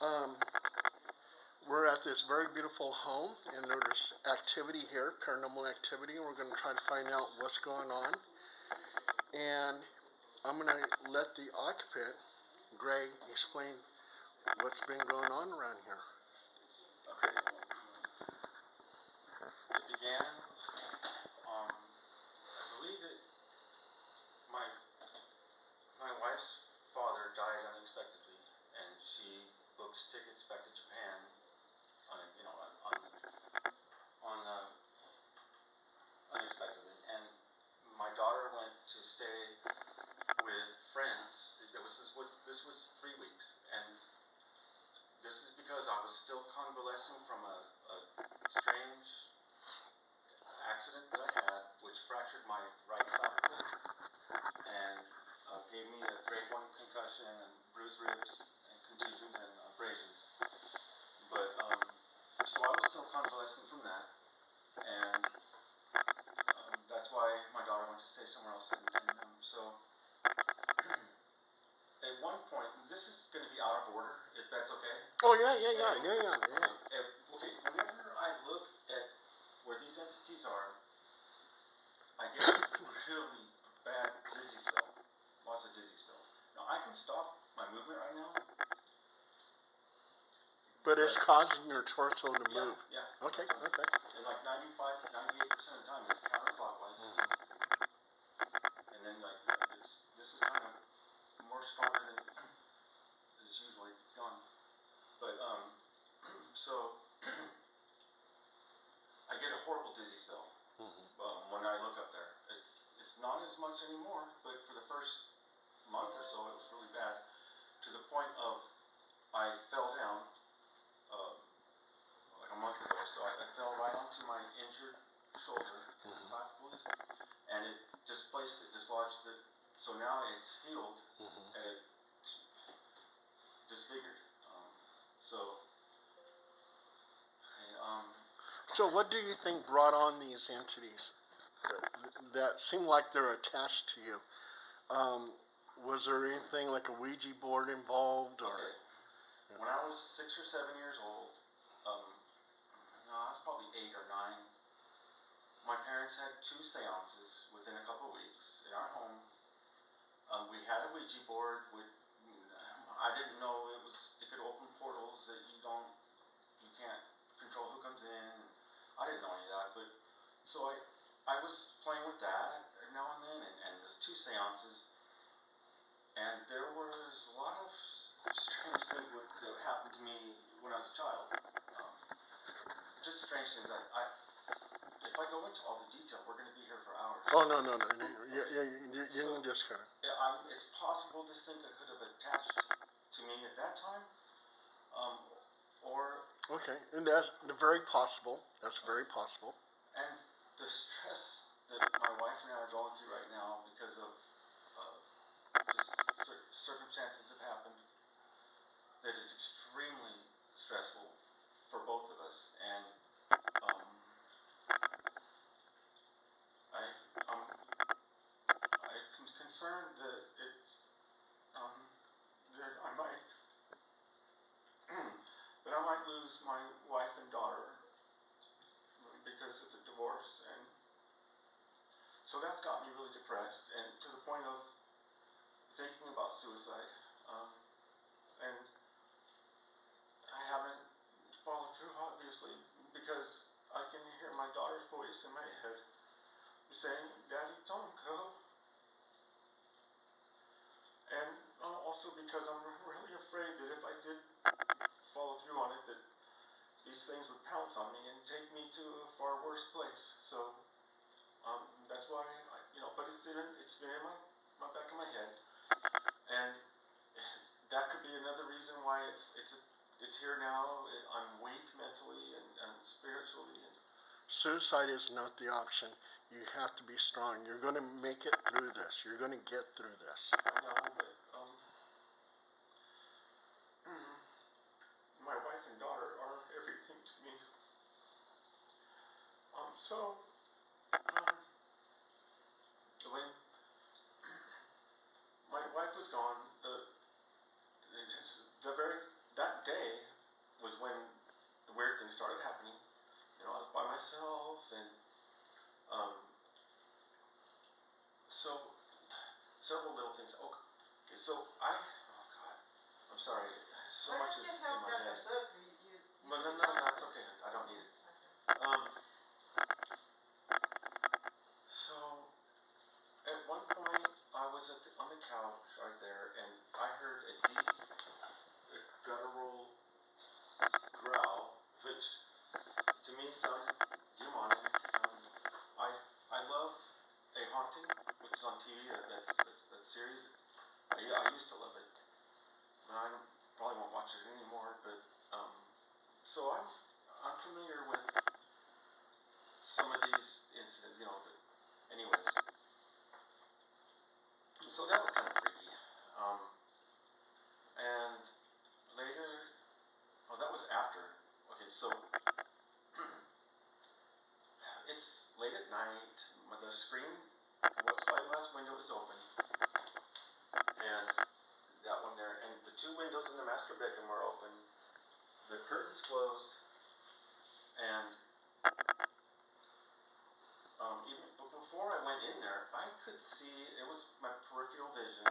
Um, we're at this very beautiful home, and there's activity here, paranormal activity, and we're going to try to find out what's going on. And I'm going to let the occupant, Gray, explain what's been going on around here. Okay. It began, I believe my wife's father died unexpectedly, and she booked tickets back to Japan unexpectedly. And my daughter went to stay with friends. This was 3 weeks, and this is because I was still convalescing from a strange accident that I had, which fractured my right clavicle and gave me a grade 1 concussion and bruised ribs and contusions and abrasions. But so I was still convalescing from that, and that's why my daughter went to stay somewhere else. And so at one point, this is going to be out of order, if that's okay. Oh yeah. Okay, whenever I look at where these entities are, I get a really bad dizzy spell. Lots of dizzy spells. Now, I can stop my movement right now. But it's causing your torso to move. Yeah. Okay. And like 95, 98% of the time, it's counterclockwise. Mm-hmm. And then this is kind of more stronger than it's usually done. But so I get a horrible dizzy spell when I look up there. It's not as much anymore, but for the first month or so, it was really bad, to the point of I fell down like a month ago. So I fell right onto my injured shoulder, and it displaced it, dislodged it. So now it's healed and it disfigured. So what do you think brought on these entities that seem like they're attached to you? Was there anything like a Ouija board involved? Or? Okay. Yeah. When I was 6 or 7 years old, no, I was probably 8 or 9, my parents had 2 seances within a couple of weeks in our home. We had a Ouija board. I didn't know it could open portals that you can't control who comes in. I didn't know any of that, but so I was playing with that now and then, and there's 2 seances, and there was a lot of strange things that happened to me when I was a child. Just strange things. If I go into all the detail, we're going to be here for hours. Oh no. You can just kind of. Yeah, it's possible this thing could have attached to me at that time, or. Okay, and that's very possible. That's very possible. And the stress that my wife and I are going through right now because of just circumstances have happened that is extremely stressful for both of us, and I'm concerned that that I might lose my wife and daughter because of the divorce, and so that's got me really depressed, and to the point of thinking about suicide. And I haven't followed through, obviously, because I can hear my daughter's voice in my head saying, "Daddy, don't go." And also because I'm really afraid that if I did follow through on it, that these things would pounce on me and take me to a far worse place. So that's why but it's been in my back of my head, and that could be another reason why it's here now. I'm weak mentally and spiritually. Suicide is not the option. You have to be strong. You're going to make it through this. You're going to get through this. I know, but my wife and daughter are everything to me. When my wife was gone, that that day was when the weird things started happening. You know, I was by myself, and so several little things. Okay, so oh God, I'm sorry. So much is in my head. No, it's okay. I don't need it. So at one point, I was on the couch right there, and I heard a deep, guttural growl, which to me sounded demonic. I love A Haunting, which is on TV. That series. I used to love it. I probably won't watch it anymore. But so I'm familiar with some of these incidents. You know. But anyways, so that was kind of freaky. And later, that was after. Okay, so it's late at night. The screen, sliding glass window is open, and that one there, and the two windows in the master bedroom are open. The curtain's closed, and even before I went in there, I could see, it was my peripheral vision,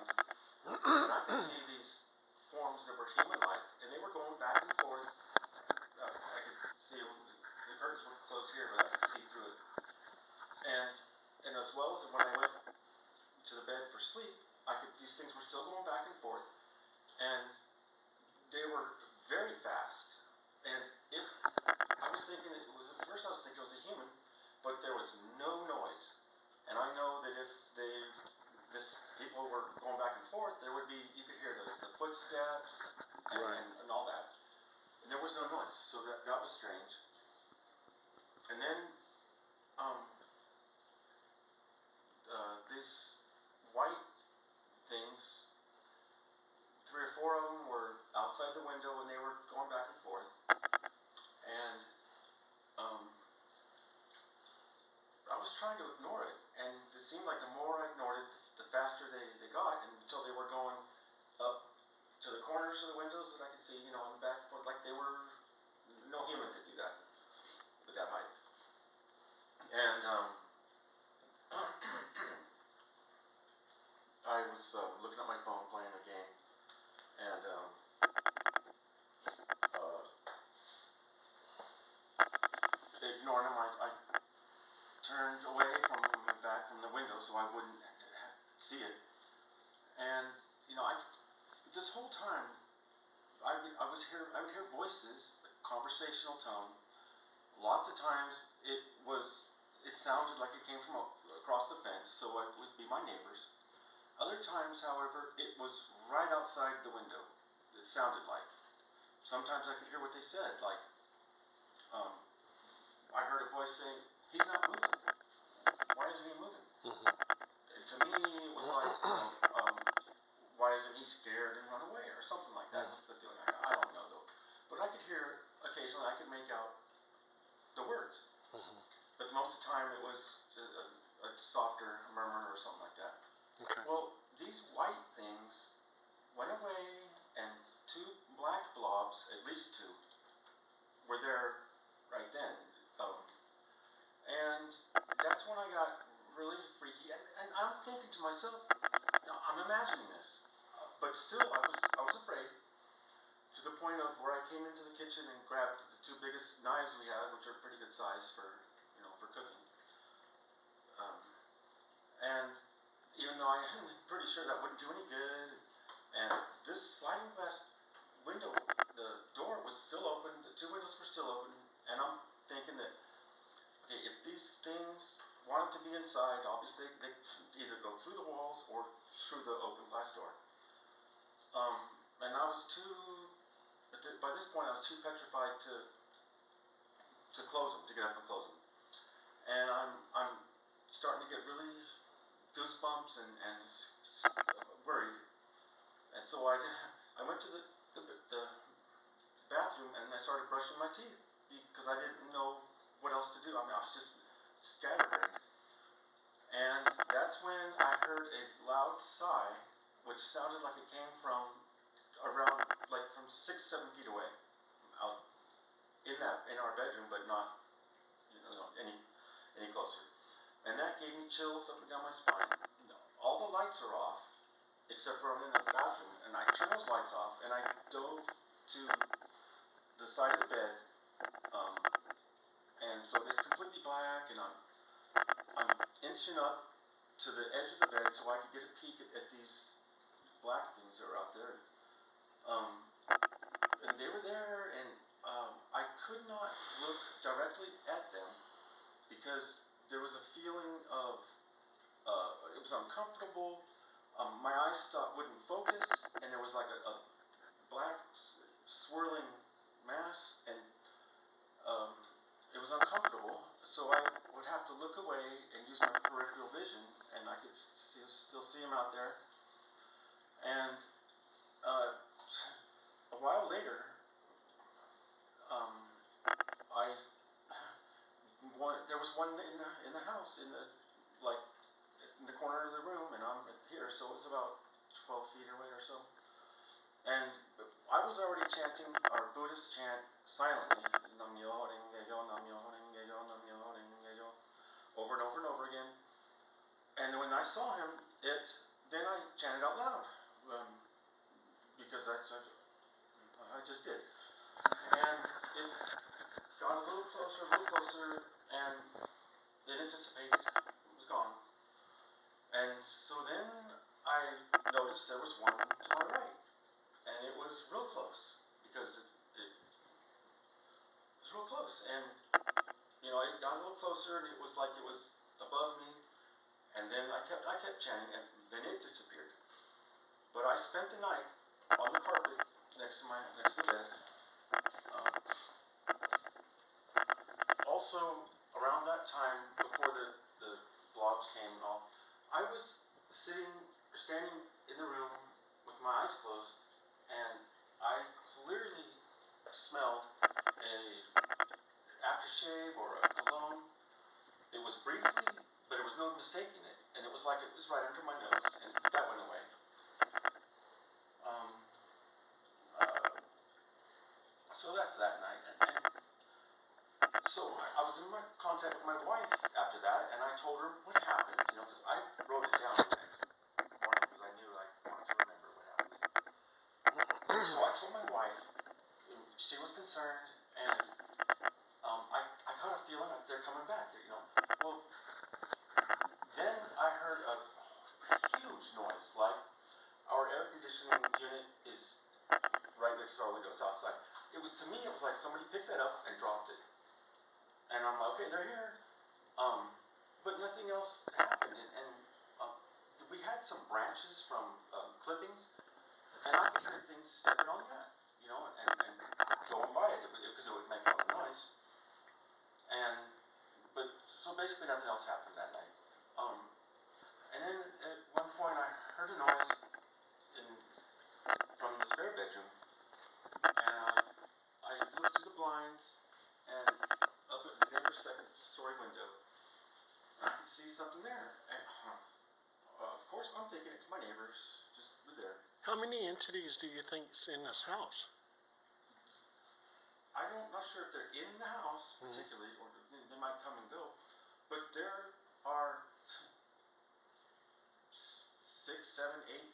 and I could see these forms that were human-like, and they were going back and forth. I could see them, the curtains were closed here, but I could see through it. And as well as when I went to the bed for sleep, these things were still going back and forth, and they were very fast. And I was thinking at first I was thinking it was a human, but there was no noise. And I know that if people were going back and forth, you could hear the footsteps and all that. And there was no noise, so that was strange. And then these white things, 3 or 4 of them were outside the window, and they were going back and forth. And I was trying to ignore it, and it seemed like the more I ignored it, the faster they got, until they were going up to the corners of the windows that I could see, you know, in the back, like they were, no human could do that with that height. And I was looking at my phone, playing a game, and ignoring them, I turned away from my back from the window so I wouldn't see it. And you know, this whole time I would hear voices, conversational tone. Lots of times it sounded like it came from across the fence, so it would be my neighbors. Other times, however, it was right outside the window. It sounded like. Sometimes I could hear what they said, like I heard a voice saying, "He's not moving. Why isn't he moving?" And to me, it was like, why isn't he scared and run away or something like that? Was the feeling I got. I don't know though, but I could hear occasionally. I could make out the words, but most of the time it was a softer murmur or something like that. Okay. Well, these white things went away, and 2 black blobs, at least 2, were there right then. And that's when I got really freaky. And I'm thinking to myself, you know, I'm imagining this, but still I was afraid, to the point of where I came into the kitchen and grabbed the 2 biggest knives we had, which are pretty good size for cooking. And even though I'm pretty sure that wouldn't do any good, and this sliding glass window, the door was still open, the 2 windows were still open, and I'm thinking that, okay, if these things wanted to be inside, obviously they either go through the walls or through the open glass door. And I was by this point I was too petrified to close them, to get up and close them. And I'm starting to get really goosebumps and worried. And so I went to the bathroom and I started brushing my teeth because I didn't know what else to do. I mean, I was just scatterbrained. And that's when I heard a loud sigh, which sounded like it came from around, like from 6, 7 feet away, out in our bedroom, but not any closer. And that gave me chills up and down my spine. All the lights are off, except for I'm in the bathroom, and I turn those lights off, and I dove to the side of the bed, and so it's completely black, and I'm inching up to the edge of the bed so I could get a peek at these black things that are out there. And they were there, and I could not look directly at them because there was a feeling of it was uncomfortable. My eyes wouldn't focus, and there was like a black swirling mass, and it was uncomfortable. So I would have to look away and use my peripheral vision, and I could still see them out there. And a while later, there was one in the house in the corner of the room, and I'm here, so it was about 12 feet away or so. And I was already chanting our Buddhist chant silently, Nam Myoho Renge Kyo, Nam Myoho Renge Kyo, Nam Myoho Renge Kyo, over and over and over again. And when I saw him, then I chanted out loud, because I just did. And it got a little closer, and then it dissipated. It was gone. And so then I noticed there was one to my right, and it was real close, because it was real close. And it got a little closer, and it was like it was above me. And then I kept chanting, and then it disappeared. But I spent the night on the carpet next to the bed. Also, around that time, before the blobs came and all, I was standing in the room with my eyes closed, and I clearly smelled a aftershave or a cologne. It was briefly, but there was no mistaking it, and it was like it was right under my nose, and that went away. So that's that night, and so I was in contact with my wife after that, and I told her what happened, because I wrote it down the next morning because I knew I wanted to remember what happened. So I told my wife, and she was concerned, and I caught a feeling that they're coming back. Well, then I heard a huge noise, like our air conditioning unit is right next to our windows outside. To me, it was like somebody picked that up and dropped it. And I'm like, okay, they're here. But nothing else happened. And we had some branches from clippings, and I could hear things stepping on that, and going by it, because it would make a lot of noise. But so basically nothing else happened that night. And then at one point I heard a noise from the spare bedroom, and I looked through the blinds and up at the neighbor's second-story window, and I could see something there. And of course, I'm thinking it's my neighbors just there. How many entities do you think's in this house? I'm not sure if they're in the house particularly, or they might come and go, but there are 6, 7, 8,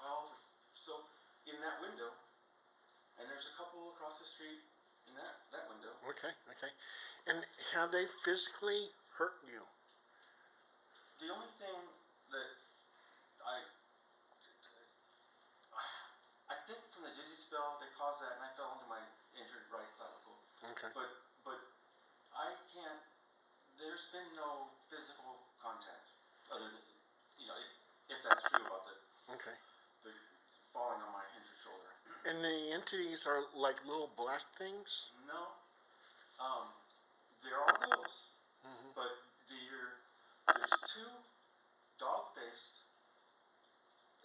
12 or so in that window, and there's a couple across the street in that window. Okay. And have they physically hurt you? The only thing that I think from the dizzy spell that caused that, and I fell into my injured right clavicle. Okay. But I can't. There's been no physical contact, other than if that's true about the falling on my injured shoulder. And the entities are like little black things? No. There are those, but there's 2 dog-faced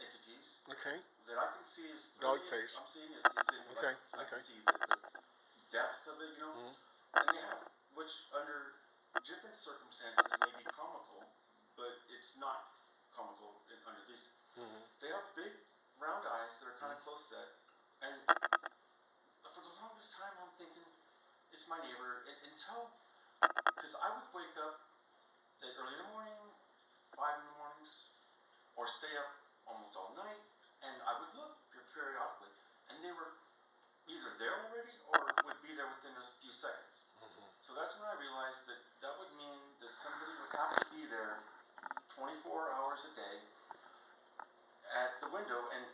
entities. Okay. That I can see as dog face. I'm seeing it's in okay. I can see the depth of it, and they have, which under different circumstances may be comical, but it's not comical under these. They have big round eyes that are kind of close set, and it's my neighbor, until, because I would wake up early in the morning, 5 in the mornings, or stay up almost all night, and I would look periodically, and they were either there already or would be there within a few seconds. So that's when I realized that that would mean that somebody would have to be there 24 hours a day at the window, and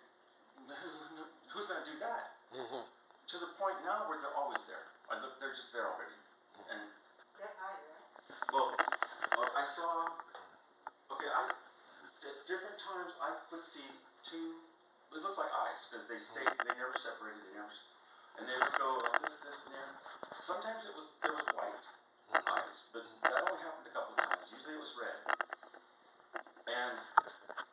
who's going to do that? To the point now where they're always there. They're just there already. And well, I saw. Okay, at different times I would see two. It looked like eyes because they stayed. They never separated. And they would go like this, and there. Sometimes there was white eyes, but that only happened a couple of times. Usually it was red. And